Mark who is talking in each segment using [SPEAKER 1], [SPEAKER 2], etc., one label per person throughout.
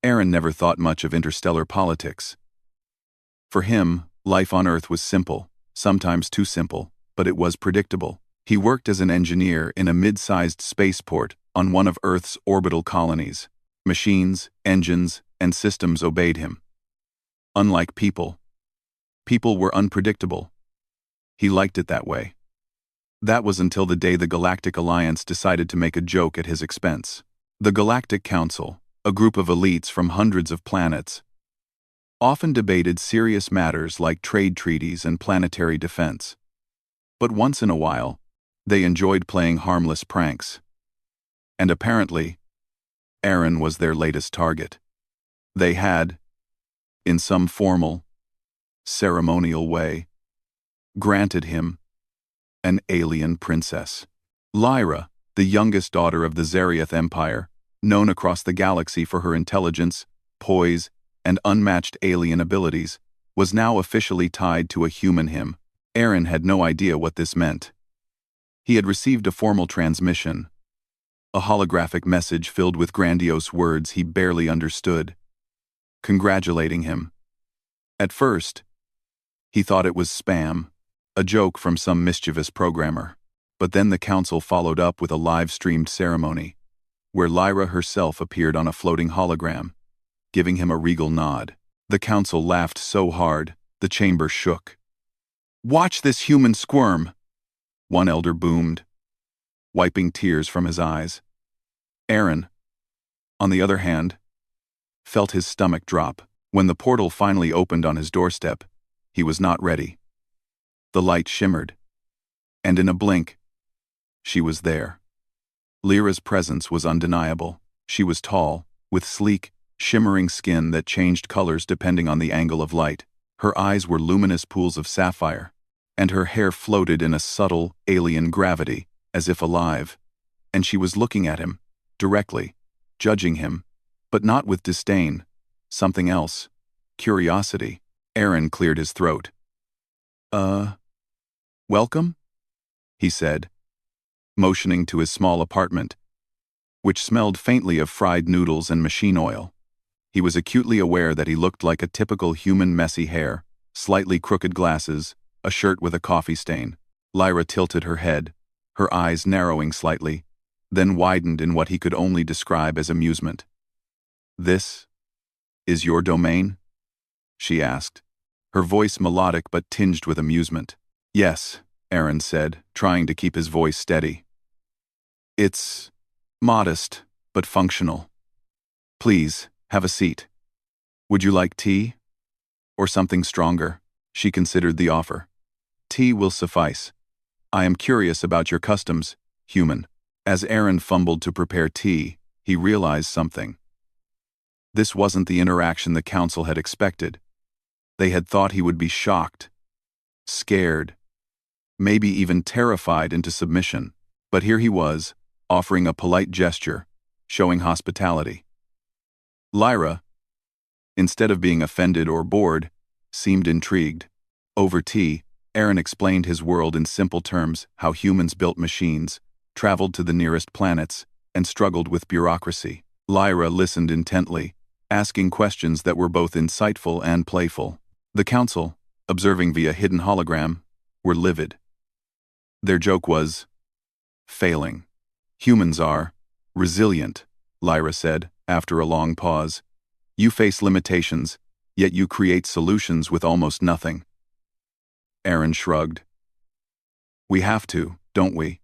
[SPEAKER 1] Aaron never thought much of interstellar politics. For him, life on Earth was simple, sometimes too simple, but it was predictable. He worked as an engineer in a mid-sized spaceport on one of Earth's orbital colonies. Machines, engines, and systems obeyed him. Unlike people were unpredictable. He liked it that way. That was until the day the Galactic Alliance decided to make a joke at his expense. The Galactic Council, a group of elites from hundreds of planets, often debated serious matters like trade treaties and planetary defense. But once in a while, they enjoyed playing harmless pranks. And apparently, Aaron was their latest target. They had, in some formal, ceremonial way, granted him an alien princess. Lyra, the youngest daughter of the Zariath Empire, known across the galaxy for her intelligence, poise, and unmatched alien abilities, was now officially tied to a human him. Aaron had no idea what this meant. He had received a formal transmission, a holographic message filled with grandiose words he barely understood, congratulating him. At first, he thought it was spam, a joke from some mischievous programmer. But then the council followed up with a live-streamed ceremony, where Lyra herself appeared on a floating hologram, giving him a regal nod. The council laughed so hard, the chamber shook. "Watch this human squirm," one elder boomed, wiping tears from his eyes. Aaron, on the other hand, felt his stomach drop. When the portal finally opened on his doorstep, he was not ready. The light shimmered, and in a blink, she was there. Lyra's presence was undeniable. She was tall, with sleek, shimmering skin that changed colors depending on the angle of light. Her eyes were luminous pools of sapphire, and her hair floated in a subtle, alien gravity, as if alive. And she was looking at him, directly, judging him, but not with disdain. Something else. Curiosity. Aaron cleared his throat. Welcome?" he said, motioning to his small apartment, which smelled faintly of fried noodles and machine oil. He was acutely aware that he looked like a typical human: messy hair, slightly crooked glasses, a shirt with a coffee stain. Lyra tilted her head, her eyes narrowing slightly, then widened in what he could only describe as amusement. "This is your domain?" she asked, her voice melodic but tinged with amusement. "Yes," Aaron said, trying to keep his voice steady. "It's modest, but functional. Please, have a seat. Would you like tea? Or something stronger?" She considered the offer. "Tea will suffice. I am curious about your customs, human." As Aaron fumbled to prepare tea, he realized something. This wasn't the interaction the council had expected. They had thought he would be shocked, scared, maybe even terrified into submission. But here he was, offering a polite gesture, showing hospitality. Lyra, instead of being offended or bored, seemed intrigued. Over tea, Aaron explained his world in simple terms: how humans built machines, traveled to the nearest planets, and struggled with bureaucracy. Lyra listened intently, asking questions that were both insightful and playful. The council, observing via hidden hologram, were livid. Their joke was failing. "Humans are resilient," Lyra said, after a long pause. "You face limitations, yet you create solutions with almost nothing." Aaron shrugged. "We have to, don't we?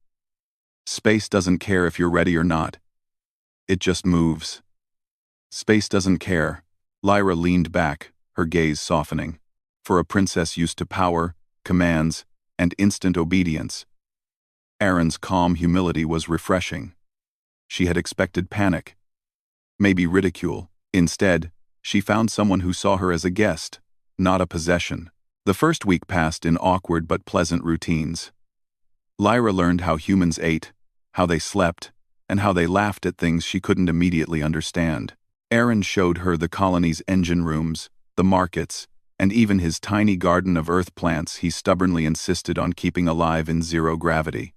[SPEAKER 1] Space doesn't care if you're ready or not. It just moves." "Space doesn't care." Lyra leaned back, her gaze softening. For a princess used to power, commands, and instant obedience, Aaron's calm humility was refreshing. She had expected panic, maybe ridicule. Instead, she found someone who saw her as a guest, not a possession. The first week passed in awkward but pleasant routines. Lyra learned how humans ate, how they slept, and how they laughed at things she couldn't immediately understand. Aaron showed her the colony's engine rooms, the markets, and even his tiny garden of earth plants he stubbornly insisted on keeping alive in zero gravity.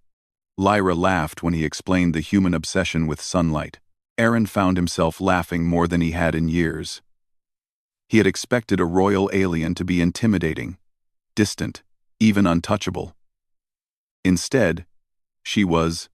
[SPEAKER 1] Lyra laughed when he explained the human obsession with sunlight. Aaron found himself laughing more than he had in years. He had expected a royal alien to be intimidating, distant, even untouchable. Instead, she was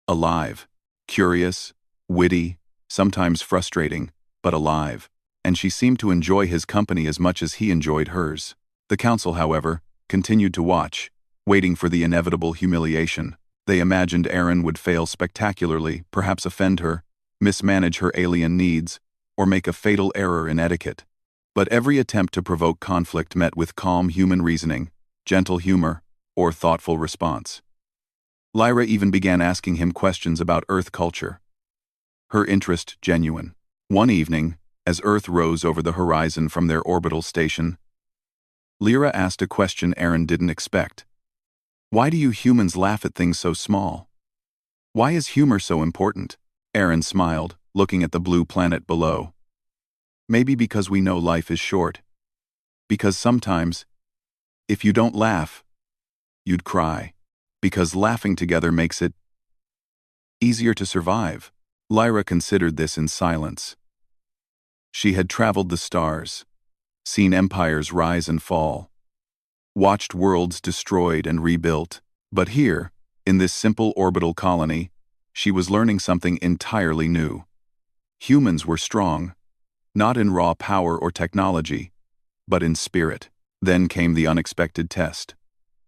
[SPEAKER 1] alive, curious, witty, sometimes frustrating, but alive, and she seemed to enjoy his company as much as he enjoyed hers. The council, however, continued to watch, waiting for the inevitable humiliation. They imagined Aaron would fail spectacularly, perhaps offend her, mismanage her alien needs, or make a fatal error in etiquette. But every attempt to provoke conflict met with calm human reasoning, gentle humor, or thoughtful response. Lyra even began asking him questions about Earth culture. Her interest genuine. One evening, as Earth rose over the horizon from their orbital station, Lyra asked a question Aaron didn't expect. Why do you humans laugh at things so small? Why is humor so important? Aaron smiled, looking at the blue planet below. Maybe because we know life is short. Because sometimes, if you don't laugh, you'd cry. Because laughing together makes it easier to survive. Lyra considered this in silence. She had traveled the stars, seen empires rise and fall, watched worlds destroyed and rebuilt, but here, in this simple orbital colony, she was learning something entirely new. Humans were strong, not in raw power or technology, but in spirit. Then came the unexpected test.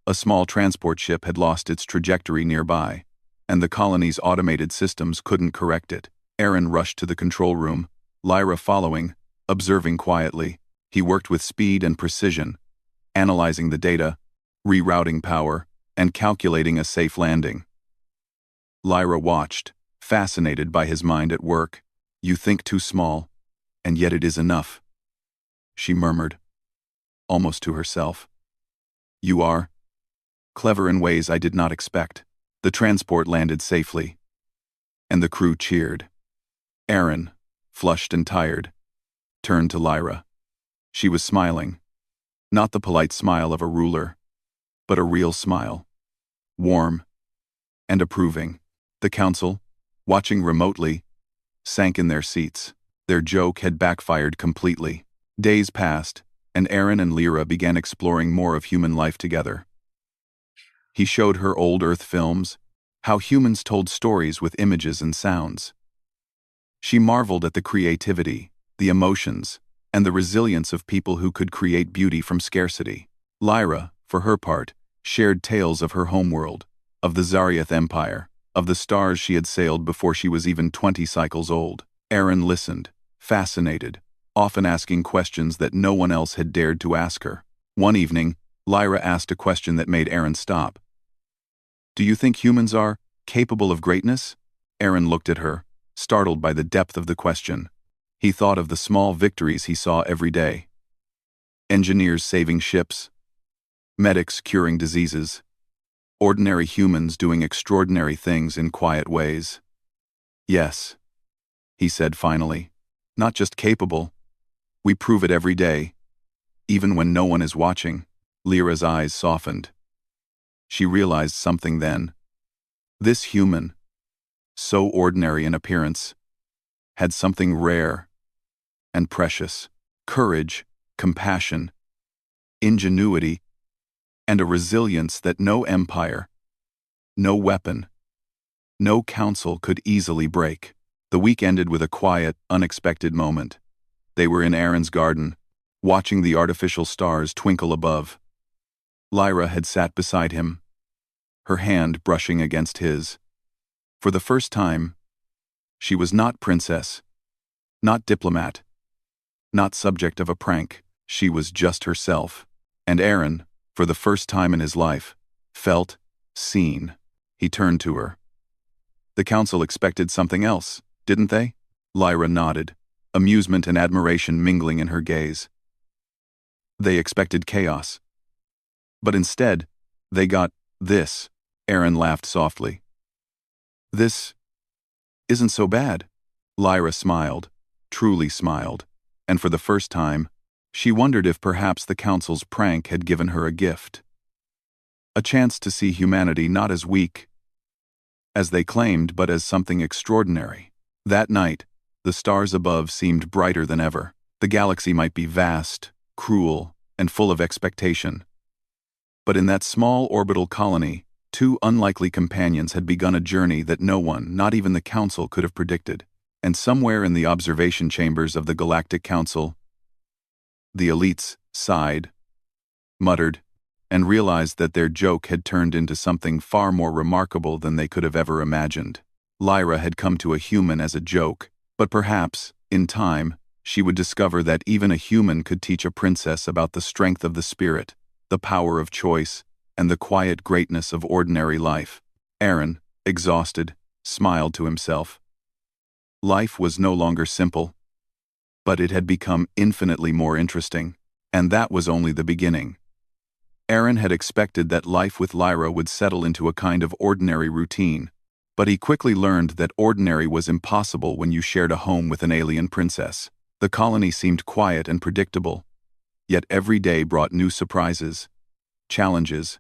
[SPEAKER 1] A small transport ship had lost its trajectory nearby, and the colony's automated systems couldn't correct it. Aaron rushed to the control room, Lyra following, observing quietly. He worked with speed and precision, analyzing the data, rerouting power, and calculating a safe landing. Lyra watched, fascinated by his mind at work. You think too small, and yet it is enough, she murmured, almost to herself. You are clever in ways I did not expect. The transport landed safely, and the crew cheered. Aaron, flushed and tired, turned to Lyra. She was smiling, not the polite smile of a ruler, but a real smile, warm and approving. The council, watching remotely, sank in their seats. Their joke had backfired completely. Days passed, and Aaron and Lyra began exploring more of human life together. He showed her old Earth films, how humans told stories with images and sounds. She marveled at the creativity, the emotions, and the resilience of people who could create beauty from scarcity. Lyra, for her part, shared tales of her homeworld, of the Zariath Empire, of the stars she had sailed before she was even 20 cycles old. Aaron listened, fascinated, often asking questions that no one else had dared to ask her. One evening, Lyra asked a question that made Aaron stop. Do you think humans are capable of greatness? Aaron looked at her, startled by the depth of the question. He thought of the small victories he saw every day. Engineers saving ships, medics curing diseases, ordinary humans doing extraordinary things in quiet ways. Yes, he said finally, not just capable, we prove it every day, even when no one is watching. Lyra's eyes softened. She realized something then. This human, so ordinary in appearance, had something rare and precious: courage, compassion, ingenuity, and a resilience that no empire, no weapon, no council could easily break. The week ended with a quiet, unexpected moment. They were in Aaron's garden, watching the artificial stars twinkle above. Lyra had sat beside him, her hand brushing against his. For the first time, she was not princess, not diplomat, not subject of a prank. She was just herself. And Aaron, for the first time in his life, felt seen. He turned to her. The council expected something else, didn't they? Lyra nodded, amusement and admiration mingling in her gaze. They expected chaos. But instead, they got this. Aaron laughed softly. This isn't so bad. Lyra smiled, truly smiled, and for the first time, she wondered if perhaps the council's prank had given her a gift. A chance to see humanity not as weak, as they claimed, but as something extraordinary. That night, the stars above seemed brighter than ever. The galaxy might be vast, cruel, and full of expectation. But in that small orbital colony, two unlikely companions had begun a journey that no one, not even the Council, could have predicted. And somewhere in the observation chambers of the Galactic Council, the elites sighed, muttered, and realized that their joke had turned into something far more remarkable than they could have ever imagined. Lyra had come to a human as a joke, but perhaps, in time, she would discover that even a human could teach a princess about the strength of the spirit, the power of choice, and the quiet greatness of ordinary life. Aaron, exhausted, smiled to himself. Life was no longer simple, but it had become infinitely more interesting, and that was only the beginning. Aaron had expected that life with Lyra would settle into a kind of ordinary routine, but he quickly learned that ordinary was impossible when you shared a home with an alien princess. The colony seemed quiet and predictable, yet every day brought new surprises, challenges,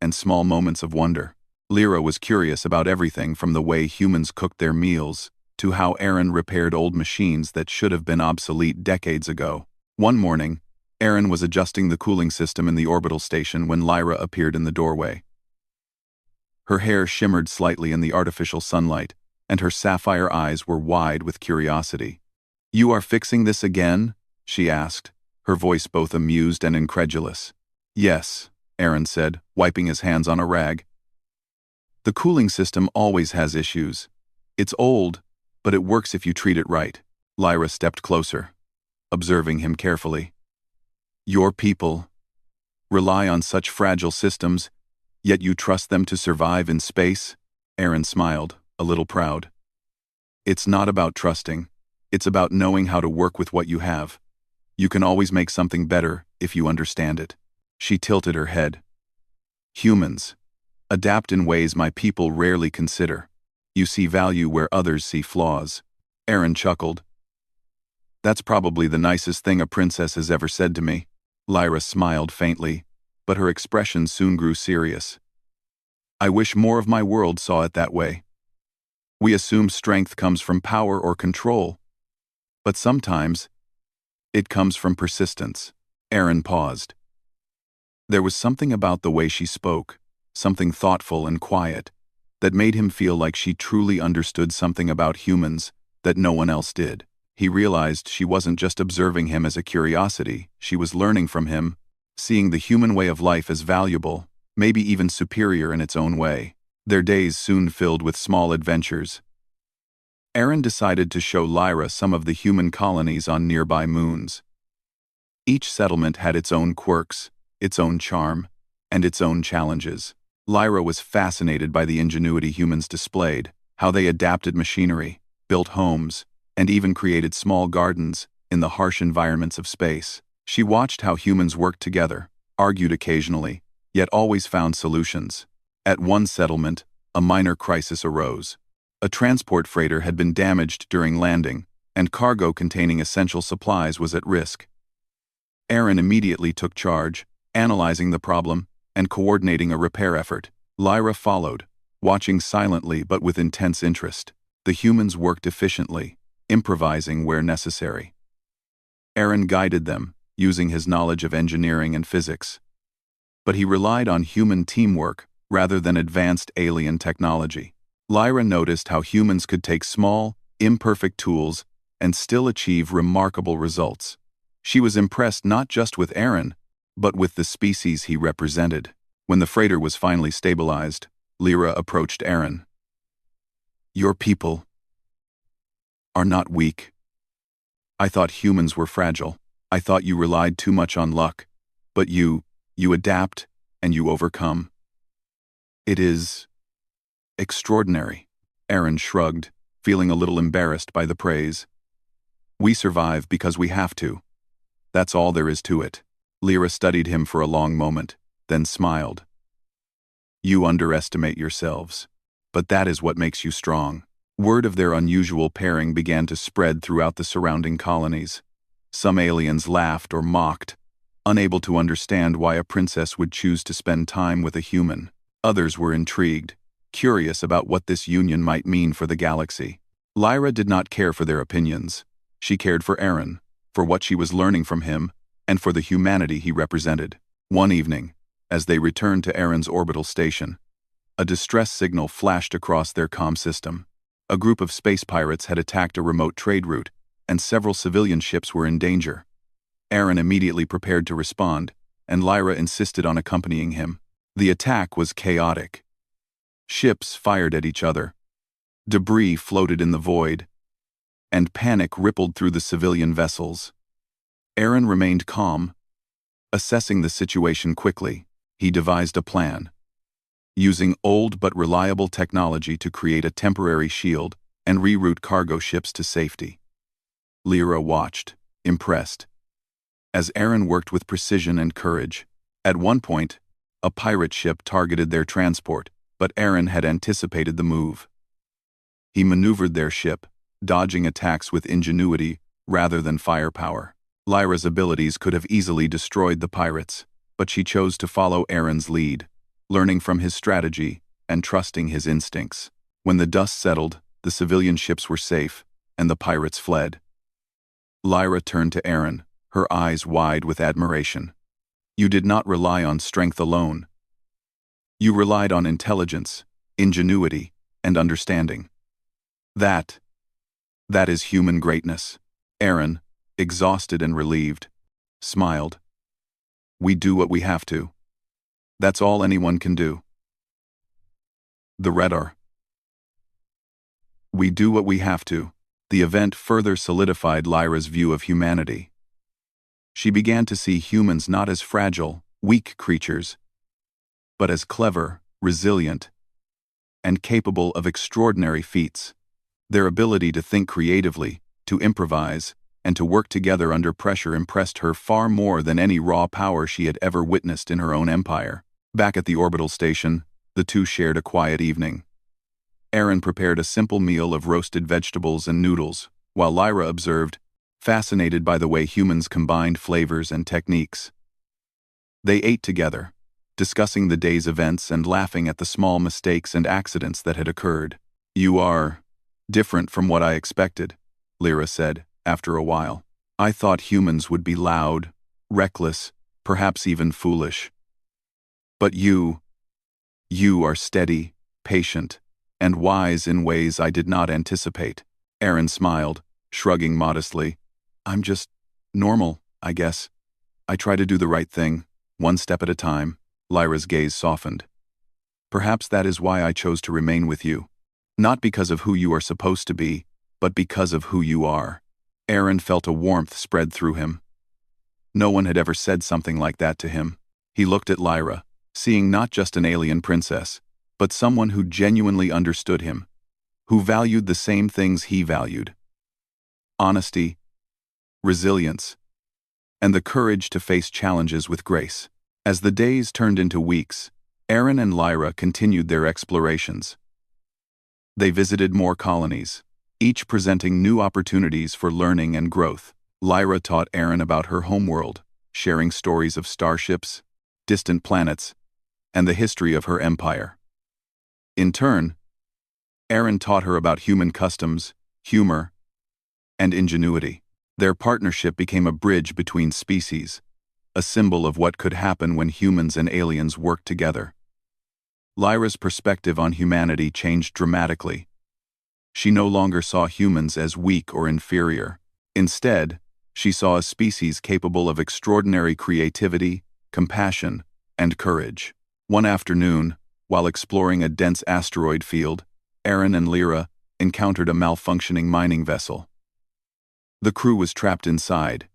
[SPEAKER 1] and small moments of wonder. Lyra was curious about everything from the way humans cooked their meals to how Aaron repaired old machines that should have been obsolete decades ago. One morning, Aaron was adjusting the cooling system in the orbital station when Lyra appeared in the doorway. Her hair shimmered slightly in the artificial sunlight, and her sapphire eyes were wide with curiosity. "You are fixing this again?" she asked, her voice both amused and incredulous. "Yes," Aaron said, wiping his hands on a rag. "The cooling system always has issues. It's old, but it works if you treat it right." Lyra stepped closer, observing him carefully. "Your people rely on such fragile systems, yet you trust them to survive in space?" Aaron smiled, a little proud. "It's not about trusting. It's about knowing how to work with what you have. You can always make something better if you understand it." She tilted her head. "Humans adapt in ways my people rarely consider. You see value where others see flaws." Aaron chuckled. "That's probably the nicest thing a princess has ever said to me." Lyra smiled faintly, but her expression soon grew serious. "I wish more of my world saw it that way. We assume strength comes from power or control, but sometimes it comes from persistence." Aaron paused. There was something about the way she spoke, something thoughtful and quiet, that made him feel like she truly understood something about humans that no one else did. He realized she wasn't just observing him as a curiosity, she was learning from him, seeing the human way of life as valuable, maybe even superior in its own way. Their days soon filled with small adventures. Aaron decided to show Lyra some of the human colonies on nearby moons. Each settlement had its own quirks, its own charm, and its own challenges. Lyra was fascinated by the ingenuity humans displayed, how they adapted machinery, built homes, and even created small gardens in the harsh environments of space. She watched how humans worked together, argued occasionally, yet always found solutions. At one settlement, a minor crisis arose. A transport freighter had been damaged during landing, and cargo containing essential supplies was at risk. Aaron immediately took charge, analyzing the problem and coordinating a repair effort. Lyra followed, watching silently but with intense interest. The humans worked efficiently, improvising where necessary. Aaron guided them, using his knowledge of engineering and physics. But he relied on human teamwork rather than advanced alien technology. Lyra noticed how humans could take small, imperfect tools and still achieve remarkable results. She was impressed not just with Aaron, but with the species he represented. When the freighter was finally stabilized, Lyra approached Aaron. "Your people are not weak. I thought humans were fragile. I thought you relied too much on luck. But you adapt and you overcome. It is extraordinary." Aaron shrugged, feeling a little embarrassed by the praise. "We survive because we have to. That's all there is to it." Lyra studied him for a long moment, then smiled. "You underestimate yourselves, but that is what makes you strong." Word of their unusual pairing began to spread throughout the surrounding colonies. Some aliens laughed or mocked, unable to understand why a princess would choose to spend time with a human. Others were intrigued, curious about what this union might mean for the galaxy. Lyra did not care for their opinions. She cared for Aaron, for what she was learning from him, and for the humanity he represented. One evening, as they returned to Aaron's orbital station, a distress signal flashed across their comm system. A group of space pirates had attacked a remote trade route, and several civilian ships were in danger. Aaron immediately prepared to respond, and Lyra insisted on accompanying him. The attack was chaotic. Ships fired at each other. Debris floated in the void, and panic rippled through the civilian vessels. Aaron remained calm. Assessing the situation quickly, he devised a plan. Using old but reliable technology to create a temporary shield and reroute cargo ships to safety. Lyra watched, impressed, as Aaron worked with precision and courage. At one point, a pirate ship targeted their transport, but Aaron had anticipated the move. He maneuvered their ship, dodging attacks with ingenuity rather than firepower. Lyra's abilities could have easily destroyed the pirates, but she chose to follow Aaron's lead, learning from his strategy and trusting his instincts. When the dust settled, the civilian ships were safe, and the pirates fled. Lyra turned to Aaron, her eyes wide with admiration. You did not rely on strength alone. You relied on intelligence, ingenuity, and understanding. That is human greatness. Aaron, exhausted and relieved, smiled. We do what we have to. That's all anyone can do. The Redar. We do what we have to. The event further solidified Lyra's view of humanity. She began to see humans not as fragile, weak creatures, but as clever, resilient, and capable of extraordinary feats. Their ability to think creatively, to improvise, and to work together under pressure impressed her far more than any raw power she had ever witnessed in her own empire. Back at the orbital station, the two shared a quiet evening. Aaron prepared a simple meal of roasted vegetables and noodles, while Lyra observed, fascinated by the way humans combined flavors and techniques. They ate together, discussing the day's events and laughing at the small mistakes and accidents that had occurred. You are different from what I expected, Lyra said, after a while. I thought humans would be loud, reckless, perhaps even foolish. But you are steady, patient, and wise in ways I did not anticipate. Aaron smiled, shrugging modestly. I'm just normal, I guess. I try to do the right thing, one step at a time. Lyra's gaze softened. Perhaps that is why I chose to remain with you. Not because of who you are supposed to be, but because of who you are. Aaron felt a warmth spread through him. No one had ever said something like that to him. He looked at Lyra, seeing not just an alien princess, but someone who genuinely understood him, who valued the same things he valued. Honesty, resilience, and the courage to face challenges with grace. As the days turned into weeks, Aaron and Lyra continued their explorations. They visited more colonies, each presenting new opportunities for learning and growth. Lyra taught Aaron about her homeworld, sharing stories of starships, distant planets, and the history of her empire. In turn, Aaron taught her about human customs, humor, and ingenuity. Their partnership became a bridge between species, a symbol of what could happen when humans and aliens worked together. Lyra's perspective on humanity changed dramatically. She no longer saw humans as weak or inferior. Instead, she saw a species capable of extraordinary creativity, compassion, and courage. One afternoon, while exploring a dense asteroid field, Aaron and Lyra encountered a malfunctioning mining vessel. The crew was trapped inside,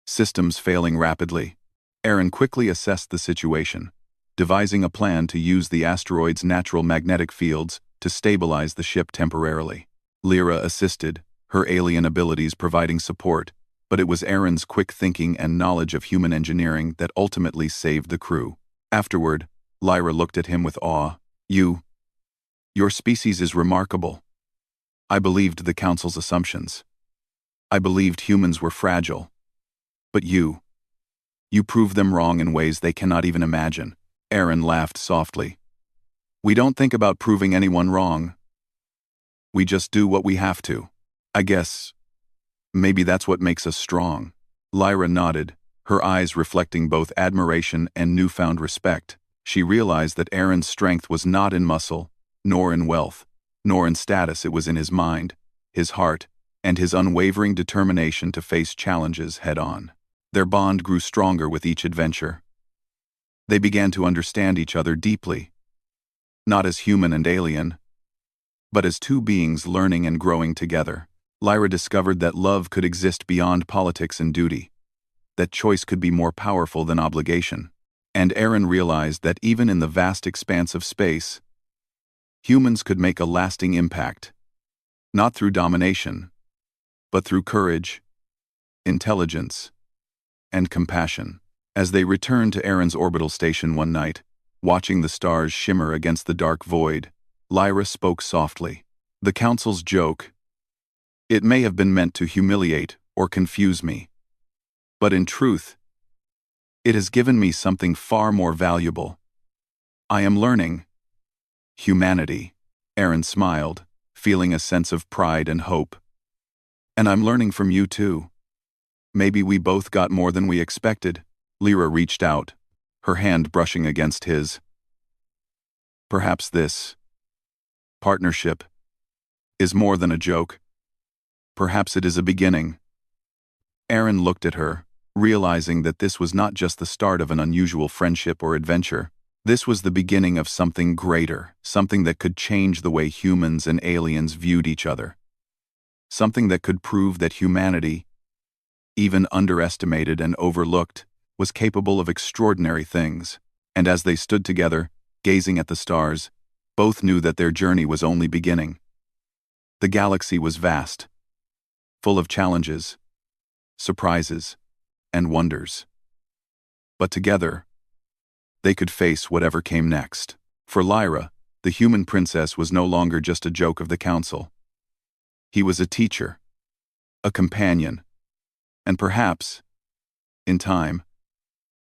[SPEAKER 1] systems failing rapidly. Aaron quickly assessed the situation, devising a plan to use the asteroid's natural magnetic fields to stabilize the ship temporarily. Lyra assisted, her alien abilities providing support, but it was Aaron's quick thinking and knowledge of human engineering that ultimately saved the crew. Afterward, Lyra looked at him with awe. Your species is remarkable. I believed the Council's assumptions. I believed humans were fragile. But you proved them wrong in ways they cannot even imagine. Aaron laughed softly. We don't think about proving anyone wrong. We just do what we have to. I guess maybe that's what makes us strong." Lyra nodded, her eyes reflecting both admiration and newfound respect. She realized that Aaron's strength was not in muscle, nor in wealth, nor in status. It was in his mind, his heart, and his unwavering determination to face challenges head-on. Their bond grew stronger with each adventure. They began to understand each other deeply, not as human and alien, but as two beings learning and growing together. Lyra discovered that love could exist beyond politics and duty, that choice could be more powerful than obligation. And Aaron realized that even in the vast expanse of space, humans could make a lasting impact, not through domination, but through courage, intelligence, and compassion. As they returned to Aaron's orbital station one night, watching the stars shimmer against the dark void, Lyra spoke softly. "The Council's joke, it may have been meant to humiliate or confuse me, but in truth, it has given me something far more valuable. I am learning humanity." Aaron smiled, feeling a sense of pride and hope. "And I'm learning from you too. Maybe we both got more than we expected." Lyra reached out, her hand brushing against his. "Perhaps this partnership is more than a joke. Perhaps it is a beginning." Aaron looked at her, realizing that this was not just the start of an unusual friendship or adventure. This was the beginning of something greater, something that could change the way humans and aliens viewed each other. Something that could prove that humanity, even underestimated and overlooked, was capable of extraordinary things. And as they stood together, gazing at the stars, both knew that their journey was only beginning. The galaxy was vast, full of challenges, surprises, and wonders. But together, they could face whatever came next. For Lyra, the human princess was no longer just a joke of the Council. He was a teacher, a companion, and perhaps, in time,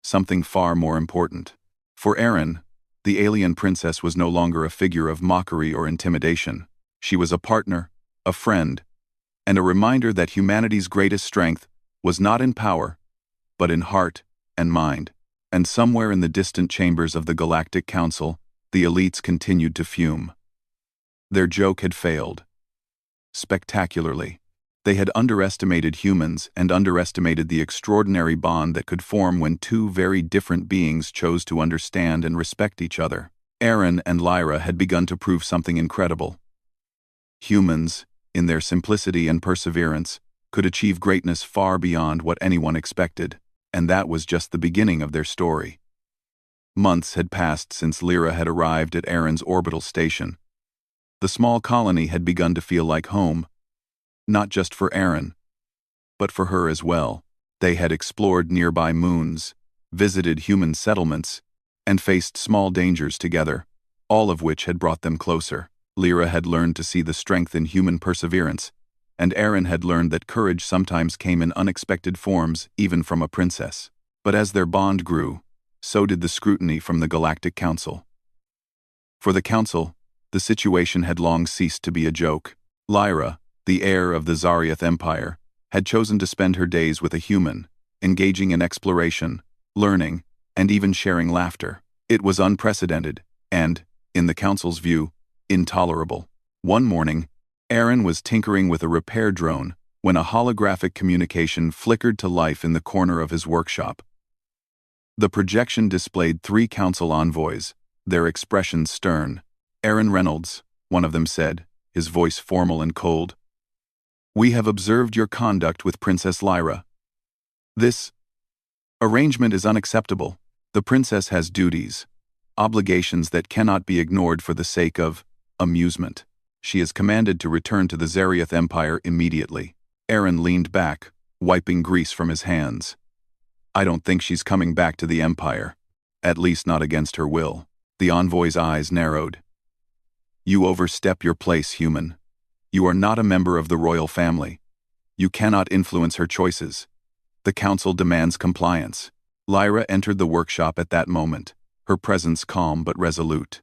[SPEAKER 1] something far more important. For Aaron, the alien princess was no longer a figure of mockery or intimidation. She was a partner, a friend, and a reminder that humanity's greatest strength was not in power, but in heart and mind. And somewhere in the distant chambers of the Galactic Council, the elites continued to fume. Their joke had failed. Spectacularly. They had underestimated humans and underestimated the extraordinary bond that could form when two very different beings chose to understand and respect each other. Aaron and Lyra had begun to prove something incredible. Humans, in their simplicity and perseverance, could achieve greatness far beyond what anyone expected, and that was just the beginning of their story. Months had passed since Lyra had arrived at Aaron's orbital station. The small colony had begun to feel like home, not just for Aaron, but for her as well. They had explored nearby moons, visited human settlements, and faced small dangers together, all of which had brought them closer. Lyra had learned to see the strength in human perseverance, and Aaron had learned that courage sometimes came in unexpected forms, even from a princess. But as their bond grew, so did the scrutiny from the Galactic Council. For the Council, the situation had long ceased to be a joke. Lyra, the heir of the Zariath Empire, had chosen to spend her days with a human, engaging in exploration, learning, and even sharing laughter. It was unprecedented and, in the Council's view, intolerable. One morning, Aaron was tinkering with a repair drone when a holographic communication flickered to life in the corner of his workshop. The projection displayed 3 Council envoys, their expressions stern. "Aaron Reynolds," one of them said, his voice formal and cold. "We have observed your conduct with Princess Lyra. This arrangement is unacceptable. The princess has duties, obligations that cannot be ignored for the sake of amusement. She is commanded to return to the Zariath Empire immediately." Aaron leaned back, wiping grease from his hands. "I don't think she's coming back to the Empire, at least not against her will." The envoy's eyes narrowed. "You overstep your place, human. You are not a member of the royal family. You cannot influence her choices. The Council demands compliance." Lyra entered the workshop at that moment, her presence calm but resolute.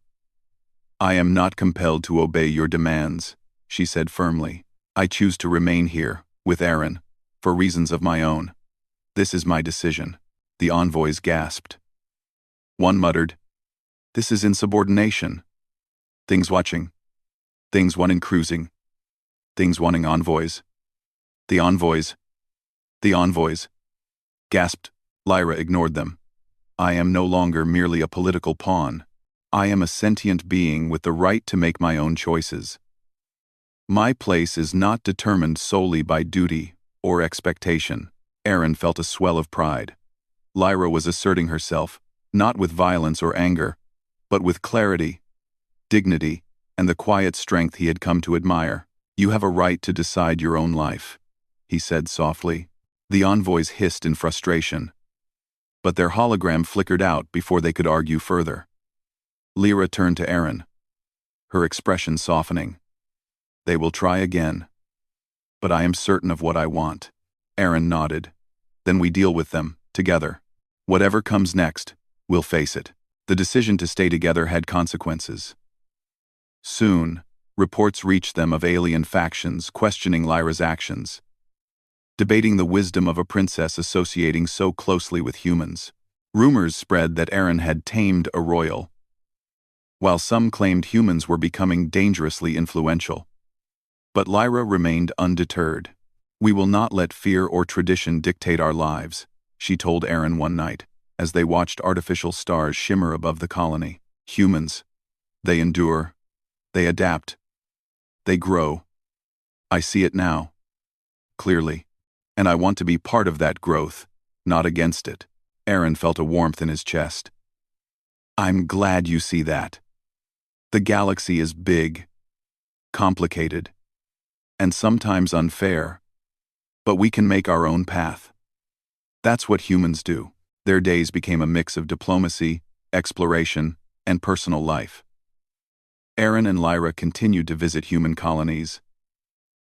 [SPEAKER 1] "I am not compelled to obey your demands," she said firmly. I choose to remain here, with Aaron, for reasons of my own. This is my decision. The envoys gasped. One muttered, This is insubordination. Things watching. Things wanting cruising. Things wanting envoys. The envoys. The envoys. Gasped. Lyra ignored them. I am no longer merely a political pawn. I am a sentient being with the right to make my own choices. My place is not determined solely by duty or expectation. Aaron felt a swell of pride. Lyra was asserting herself, not with violence or anger, but with clarity, dignity, and the quiet strength he had come to admire. You have a right to decide your own life, he said softly. The envoys hissed in frustration, but their hologram flickered out before they could argue further. Lyra turned to Aaron, her expression softening. They will try again, but I am certain of what I want. Aaron nodded. Then we deal with them, together. Whatever comes next, we'll face it. The decision to stay together had consequences. Soon, reports reached them of alien factions questioning Lyra's actions, debating the wisdom of a princess associating so closely with humans. Rumors spread that Aaron had tamed a royal, while some claimed humans were becoming dangerously influential. But Lyra remained undeterred. We will not let fear or tradition dictate our lives, she told Aaron one night, as they watched artificial stars shimmer above the colony. Humans. They endure. They adapt. They grow. I see it now. Clearly. And I want to be part of that growth, not against it. Aaron felt a warmth in his chest. I'm glad you see that. The galaxy is big, complicated, and sometimes unfair, but we can make our own path. That's what humans do. Their days became a mix of diplomacy, exploration, and personal life. Aaron and Lyra continued to visit human colonies,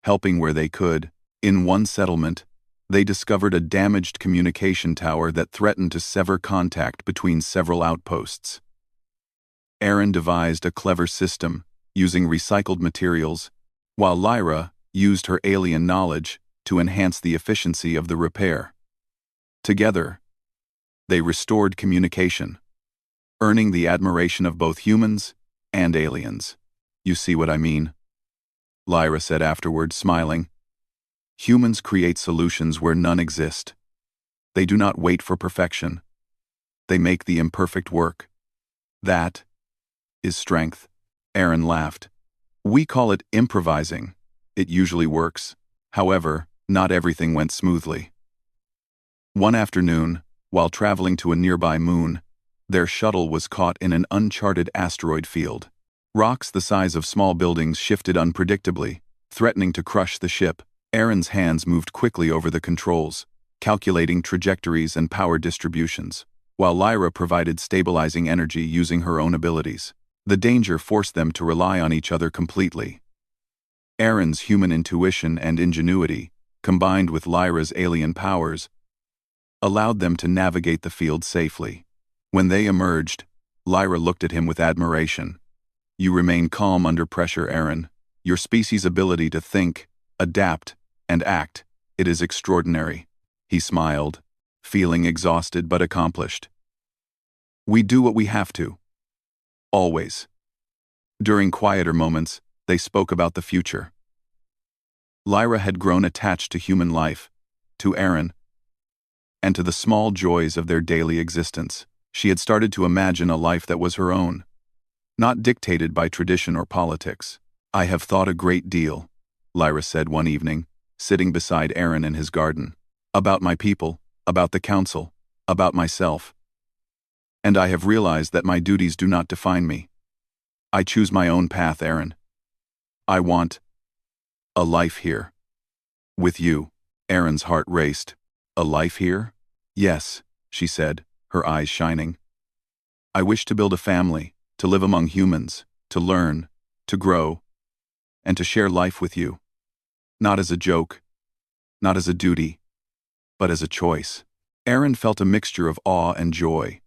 [SPEAKER 1] helping where they could. In one settlement, they discovered a damaged communication tower that threatened to sever contact between several outposts. Aaron devised a clever system, using recycled materials, while Lyra used her alien knowledge to enhance the efficiency of the repair. Together, they restored communication, earning the admiration of both humans and aliens. You see what I mean? Lyra said afterward, smiling. Humans create solutions where none exist. They do not wait for perfection. They make the imperfect work. That is strength. Aaron laughed. We call it improvising. It usually works. However, not everything went smoothly. One afternoon, while traveling to a nearby moon, their shuttle was caught in an uncharted asteroid field. Rocks the size of small buildings shifted unpredictably, threatening to crush the ship. Aaron's hands moved quickly over the controls, calculating trajectories and power distributions, while Lyra provided stabilizing energy using her own abilities. The danger forced them to rely on each other completely. Aaron's human intuition and ingenuity, combined with Lyra's alien powers, allowed them to navigate the field safely. When they emerged, Lyra looked at him with admiration. You remain calm under pressure, Aaron. Your species' ability to think, adapt, and act, it is extraordinary. He smiled, feeling exhausted but accomplished. We do what we have to. Always. During quieter moments, they spoke about the future. Lyra had grown attached to human life, to Aaron, and to the small joys of their daily existence. She had started to imagine a life that was her own, not dictated by tradition or politics. I have thought a great deal, Lyra said one evening, sitting beside Aaron in his garden. About my people, about the council, about myself. And I have realized that my duties do not define me. I choose my own path, Aaron. I want a life here. With you. Aaron's heart raced. A life here? Yes, she said, her eyes shining. I wish to build a family, to live among humans, to learn, to grow, and to share life with you. Not as a joke, not as a duty, but as a choice. Aaron felt a mixture of awe and joy.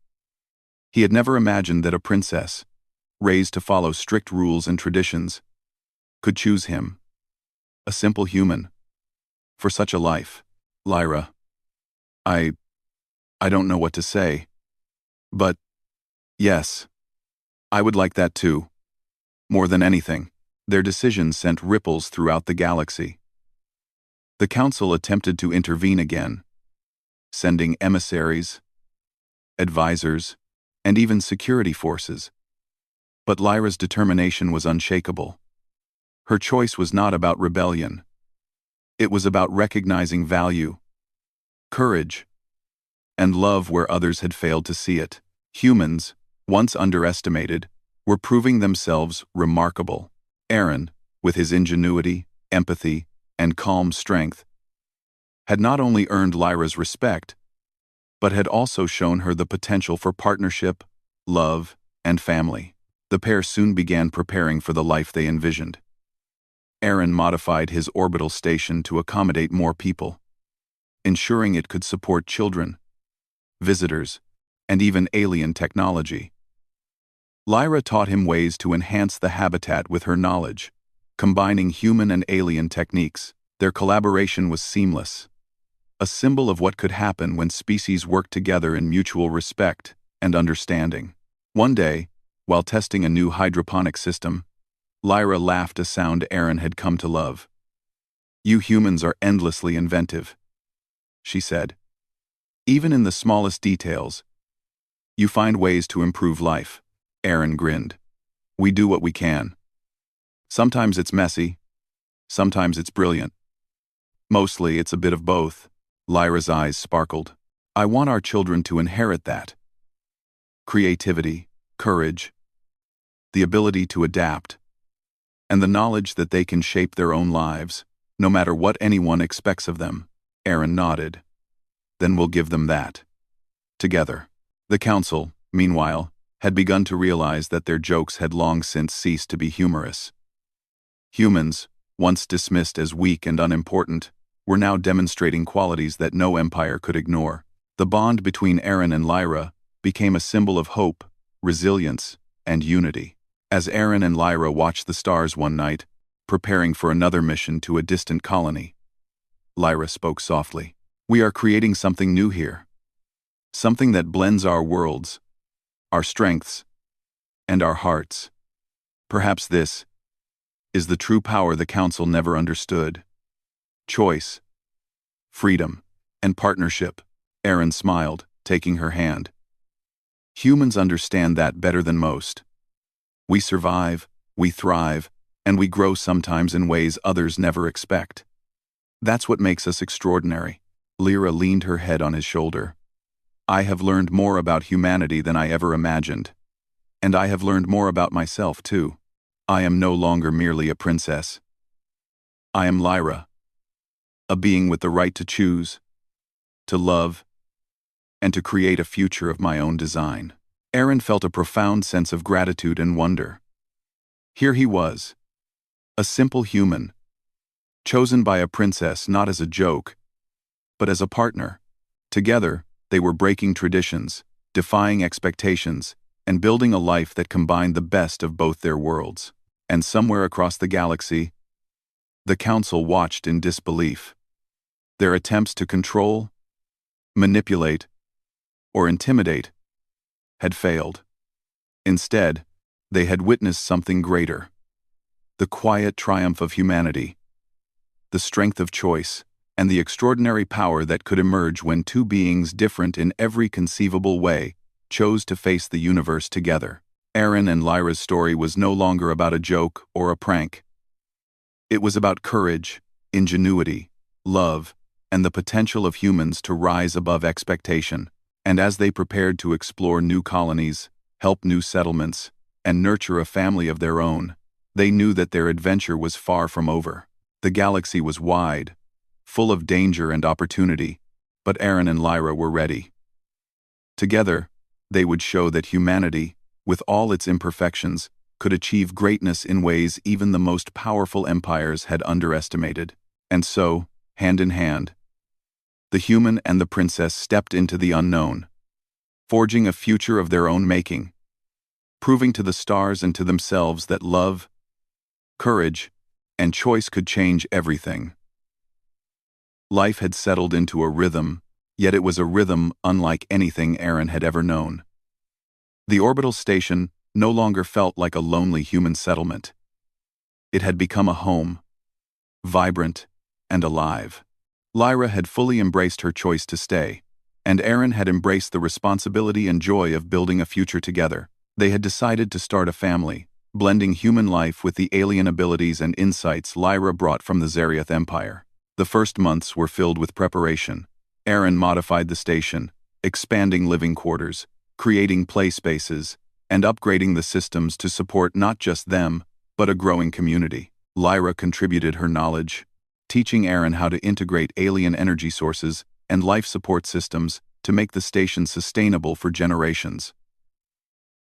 [SPEAKER 1] He had never imagined that a princess, raised to follow strict rules and traditions, could choose him. A simple human. For such a life. Lyra. I don't know what to say. But, yes. I would like that too. More than anything. Their decision sent ripples throughout the galaxy. The Council attempted to intervene again, sending emissaries, advisors, and even security forces. But Lyra's determination was unshakable. Her choice was not about rebellion. It was about recognizing value, courage, and love where others had failed to see it. Humans, once underestimated, were proving themselves remarkable. Aaron, with his ingenuity, empathy, and calm strength, had not only earned Lyra's respect, but had also shown her the potential for partnership, love, and family. The pair soon began preparing for the life they envisioned. Aaron modified his orbital station to accommodate more people, ensuring it could support children, visitors, and even alien technology. Lyra taught him ways to enhance the habitat with her knowledge, combining human and alien techniques. Their collaboration was seamless, a symbol of what could happen when species work together in mutual respect and understanding. One day, while testing a new hydroponic system, Lyra laughed a sound Aaron had come to love. "You humans are endlessly inventive," she said. "Even in the smallest details, you find ways to improve life." Aaron grinned. "We do what we can. Sometimes it's messy, sometimes it's brilliant. Mostly it's a bit of both." Lyra's eyes sparkled. "I want our children to inherit that. Creativity, courage, the ability to adapt, and the knowledge that they can shape their own lives, no matter what anyone expects of them." Aaron nodded. "Then we'll give them that. Together." The Council, meanwhile, had begun to realize that their jokes had long since ceased to be humorous. Humans, once dismissed as weak and unimportant, were now demonstrating qualities that no empire could ignore. The bond between Aaron and Lyra became a symbol of hope, resilience, and unity. As Aaron and Lyra watched the stars one night, preparing for another mission to a distant colony, Lyra spoke softly. "We are creating something new here. Something that blends our worlds, our strengths, and our hearts. Perhaps this is the true power the Council never understood. Choice, freedom, and partnership." Aaron smiled, taking her hand. "Humans understand that better than most. We survive, we thrive, and we grow sometimes in ways others never expect. That's what makes us extraordinary." Lyra leaned her head on his shoulder. "I have learned more about humanity than I ever imagined. And I have learned more about myself, too. I am no longer merely a princess. I am Lyra, a being with the right to choose, to love, and to create a future of my own design." Aaron felt a profound sense of gratitude and wonder. Here he was, a simple human, chosen by a princess not as a joke, but as a partner. Together, they were breaking traditions, defying expectations, and building a life that combined the best of both their worlds. And somewhere across the galaxy, the Council watched in disbelief. Their attempts to control, manipulate, or intimidate had failed. Instead, they had witnessed something greater: the quiet triumph of humanity, the strength of choice, and the extraordinary power that could emerge when two beings different in every conceivable way chose to face the universe together. Aaron and Lyra's story was no longer about a joke or a prank. It was about courage, ingenuity, love, and the potential of humans to rise above expectation. And as they prepared to explore new colonies, help new settlements, and nurture a family of their own, they knew that their adventure was far from over. The galaxy was wide, full of danger and opportunity, but Aaron and Lyra were ready. Together, they would show that humanity, with all its imperfections, could achieve greatness in ways even the most powerful empires had underestimated. And so, hand in hand, the human and the princess stepped into the unknown, forging a future of their own making, proving to the stars and to themselves that love, courage, and choice could change everything. Life had settled into a rhythm, yet it was a rhythm unlike anything Aaron had ever known. The orbital station no longer felt like a lonely human settlement. It had become a home, vibrant and alive. Lyra had fully embraced her choice to stay, and Aaron had embraced the responsibility and joy of building a future together. They had decided to start a family, blending human life with the alien abilities and insights Lyra brought from the Zariath Empire. The first months were filled with preparation. Aaron modified the station, expanding living quarters, creating play spaces, and upgrading the systems to support not just them, but a growing community. Lyra contributed her knowledge, teaching Aaron how to integrate alien energy sources and life support systems to make the station sustainable for generations.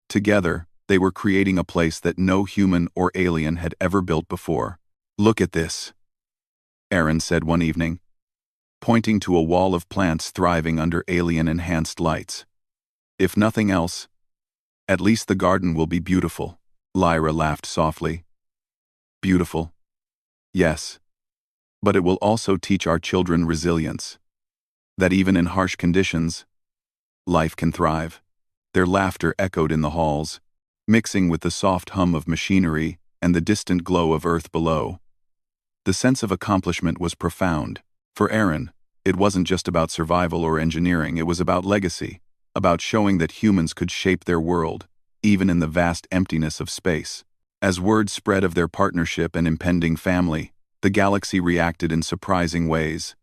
[SPEAKER 1] Together, they were creating a place that no human or alien had ever built before. "Look at this," Aaron said one evening, pointing to a wall of plants thriving under alien-enhanced lights. "If nothing else, at least the garden will be beautiful." Lyra laughed softly. "Beautiful? Yes. But it will also teach our children resilience. That even in harsh conditions, life can thrive." Their laughter echoed in the halls, mixing with the soft hum of machinery and the distant glow of earth below. The sense of accomplishment was profound. For Aaron, it wasn't just about survival or engineering, it was about legacy, about showing that humans could shape their world, even in the vast emptiness of space. As word spread of their partnership and impending family, the galaxy reacted in surprising ways.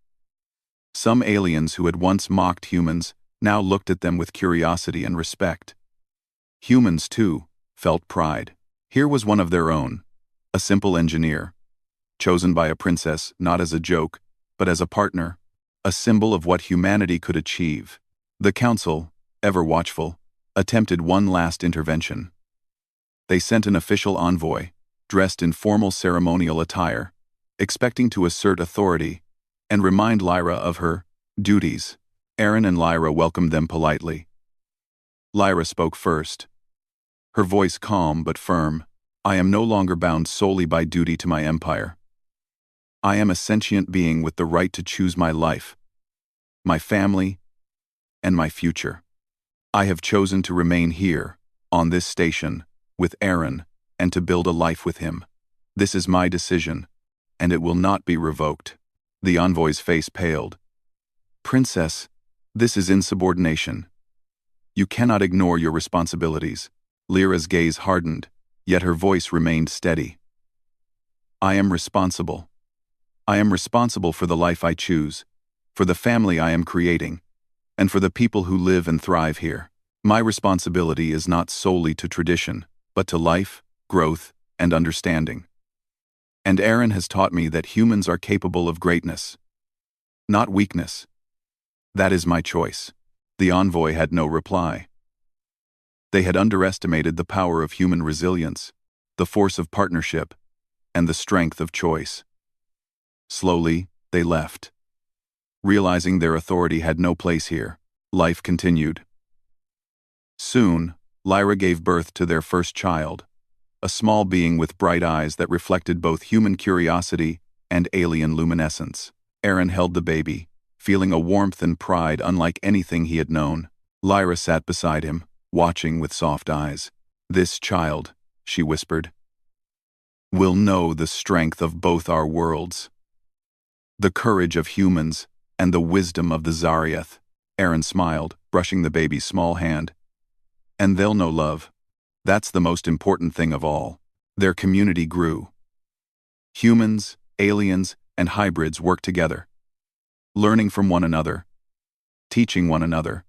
[SPEAKER 1] Some aliens who had once mocked humans now looked at them with curiosity and respect. Humans, too, felt pride. Here was one of their own, a simple engineer, chosen by a princess not as a joke, but as a partner, a symbol of what humanity could achieve. The council, ever watchful, attempted one last intervention. They sent an official envoy, dressed in formal ceremonial attire, expecting to assert authority and remind Lyra of her duties. Aaron and Lyra welcomed them politely. Lyra spoke first, her voice calm but firm. "I am no longer bound solely by duty to my empire. I am a sentient being with the right to choose my life, my family, and my future. I have chosen to remain here, on this station, with Aaron, and to build a life with him. This is my decision, and it will not be revoked." The envoy's face paled. "Princess, this is insubordination. You cannot ignore your responsibilities." Lyra's gaze hardened, yet her voice remained steady. "I am responsible. I am responsible for the life I choose, for the family I am creating, and for the people who live and thrive here. My responsibility is not solely to tradition, but to life, growth, and understanding. And Aaron has taught me that humans are capable of greatness, not weakness. That is my choice." The envoy had no reply. They had underestimated the power of human resilience, the force of partnership, and the strength of choice. Slowly, they left, realizing their authority had no place here. Life continued. Soon, Lyra gave birth to their first child, a small being with bright eyes that reflected both human curiosity and alien luminescence. Aaron held the baby, feeling a warmth and pride unlike anything he had known. Lyra sat beside him, watching with soft eyes. "This child," she whispered, "will know the strength of both our worlds, the courage of humans, and the wisdom of the Zariath." Aaron smiled, brushing the baby's small hand. "And they'll know love. That's the most important thing of all." Their community grew. Humans, aliens, and hybrids worked together, learning from one another, teaching one another,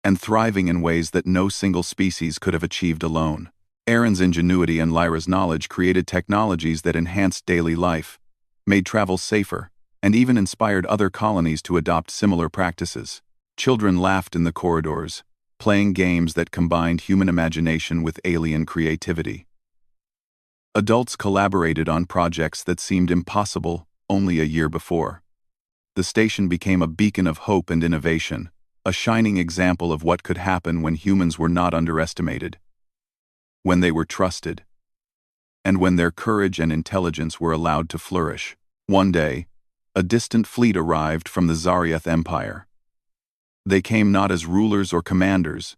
[SPEAKER 1] and thriving in ways that no single species could have achieved alone. Aaron's ingenuity and Lyra's knowledge created technologies that enhanced daily life, made travel safer, and even inspired other colonies to adopt similar practices. Children laughed in the corridors, playing games that combined human imagination with alien creativity. Adults collaborated on projects that seemed impossible only a year before. The station became a beacon of hope and innovation, a shining example of what could happen when humans were not underestimated, when they were trusted, and when their courage and intelligence were allowed to flourish. One day, a distant fleet arrived from the Zariath Empire. They came not as rulers or commanders,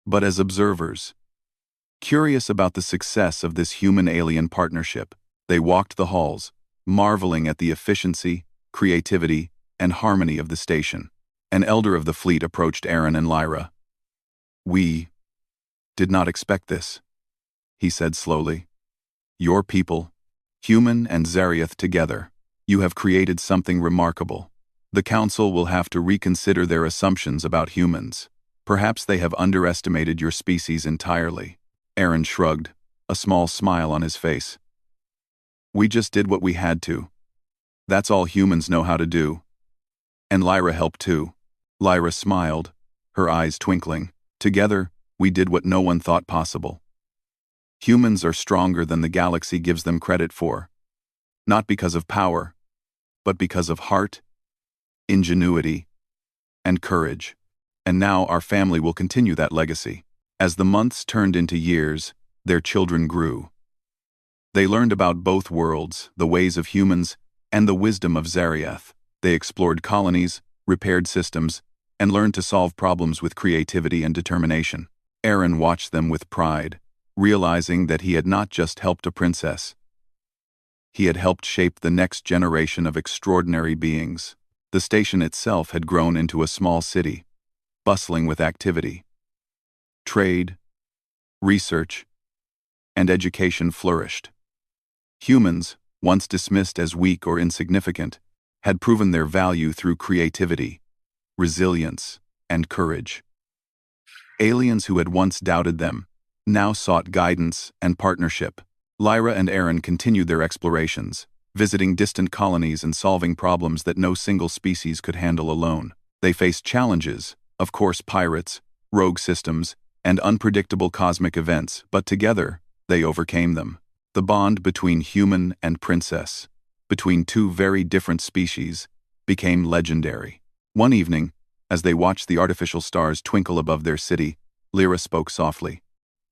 [SPEAKER 1] but as observers. Curious about the success of this human-alien partnership, they walked the halls, marveling at the efficiency, creativity, and harmony of the station. An elder of the fleet approached Aaron and Lyra. "We did not expect this," he said slowly. "Your people, human and Zariath together, you have created something remarkable. The Council will have to reconsider their assumptions about humans. Perhaps they have underestimated your species entirely." Aaron shrugged, a small smile on his face. "We just did what we had to. That's all humans know how to do." "And Lyra helped too." Lyra smiled, her eyes twinkling. "Together, we did what no one thought possible. Humans are stronger than the galaxy gives them credit for. Not because of power, but because of heart, ingenuity, and courage. And now our family will continue that legacy." As the months turned into years, their children grew. They learned about both worlds, the ways of humans, and the wisdom of Zariath. They explored colonies, repaired systems, and learned to solve problems with creativity and determination. Aaron watched them with pride, realizing that he had not just helped a princess. He had helped shape the next generation of extraordinary beings. The station itself had grown into a small city, bustling with activity. Trade, research, and education flourished. Humans, once dismissed as weak or insignificant, had proven their value through creativity, resilience, and courage. Aliens who had once doubted them now sought guidance and partnership. Lyra and Aaron continued their explorations, visiting distant colonies and solving problems that no single species could handle alone. They faced challenges, of course, pirates, rogue systems, and unpredictable cosmic events, but together, they overcame them. The bond between human and princess, between two very different species, became legendary. One evening, as they watched the artificial stars twinkle above their city, Lyra spoke softly.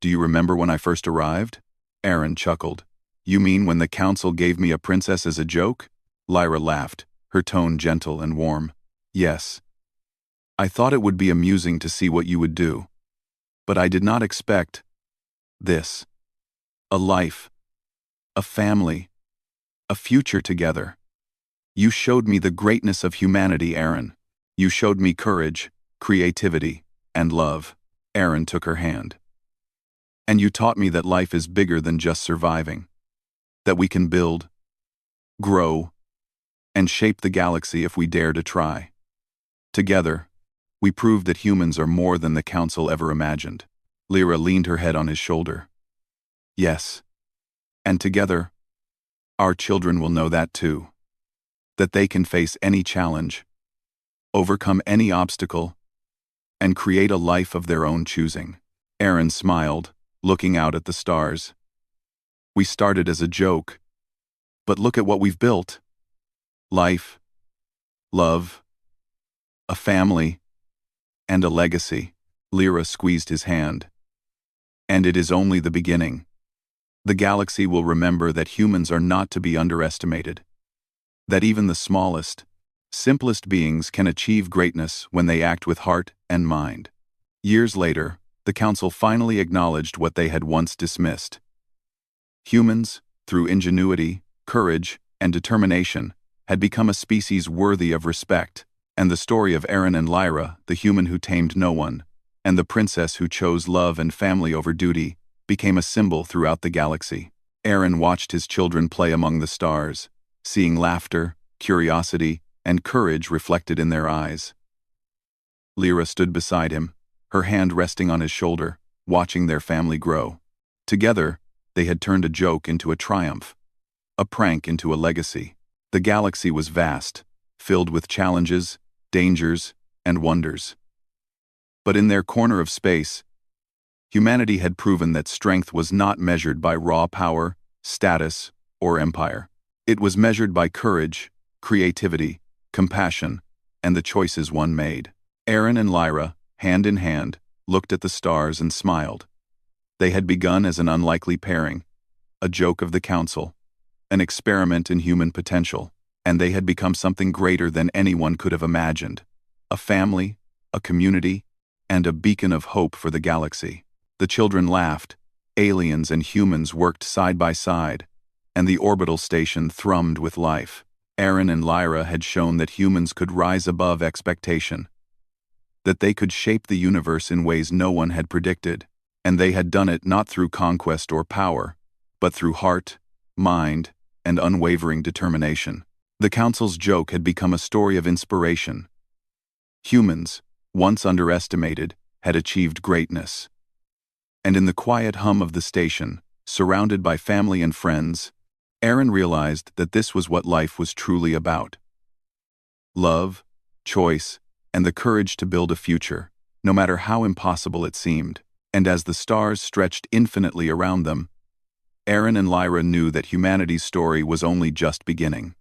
[SPEAKER 1] "Do you remember when I first arrived?" Aaron chuckled. "You mean when the council gave me a princess as a joke?" Lyra laughed, her tone gentle and warm. "Yes. I thought it would be amusing to see what you would do. But I did not expect this. A life, a family, a future together. You showed me the greatness of humanity, Aaron. You showed me courage, creativity, and love." Aaron took her hand. "And you taught me that life is bigger than just surviving. That we can build, grow, and shape the galaxy if we dare to try. Together, we proved that humans are more than the Council ever imagined." Lyra leaned her head on his shoulder. "Yes. And together, our children will know that too. That they can face any challenge, overcome any obstacle, and create a life of their own choosing." Aaron smiled, looking out at the stars. "We started as a joke, but look at what we've built. Life, love, a family, and a legacy." Lyra squeezed his hand. "And it is only the beginning. The galaxy will remember that humans are not to be underestimated. That even the smallest, simplest beings can achieve greatness when they act with heart and mind." Years later, the Council finally acknowledged what they had once dismissed. Humans, through ingenuity, courage, and determination, had become a species worthy of respect, and the story of Aaron and Lyra, the human who tamed no one, and the princess who chose love and family over duty, became a symbol throughout the galaxy. Aaron watched his children play among the stars, seeing laughter, curiosity, and courage reflected in their eyes. Lyra stood beside him, her hand resting on his shoulder, watching their family grow. Together, they had turned a joke into a triumph, a prank into a legacy. The galaxy was vast, filled with challenges, dangers, and wonders. But in their corner of space, humanity had proven that strength was not measured by raw power, status, or empire. It was measured by courage, creativity, compassion, and the choices one made. Aaron and Lyra, hand in hand, looked at the stars and smiled. They had begun as an unlikely pairing, a joke of the council, an experiment in human potential, and they had become something greater than anyone could have imagined. A family, a community, and a beacon of hope for the galaxy. The children laughed, aliens and humans worked side by side, and the orbital station thrummed with life. Aaron and Lyra had shown that humans could rise above expectation, that they could shape the universe in ways no one had predicted, and they had done it not through conquest or power, but through heart, mind, and unwavering determination. The Council's joke had become a story of inspiration. Humans, once underestimated, had achieved greatness. And in the quiet hum of the station, surrounded by family and friends, Aaron realized that this was what life was truly about. Love, choice, and the courage to build a future, no matter how impossible it seemed. And as the stars stretched infinitely around them, Aaron and Lyra knew that humanity's story was only just beginning.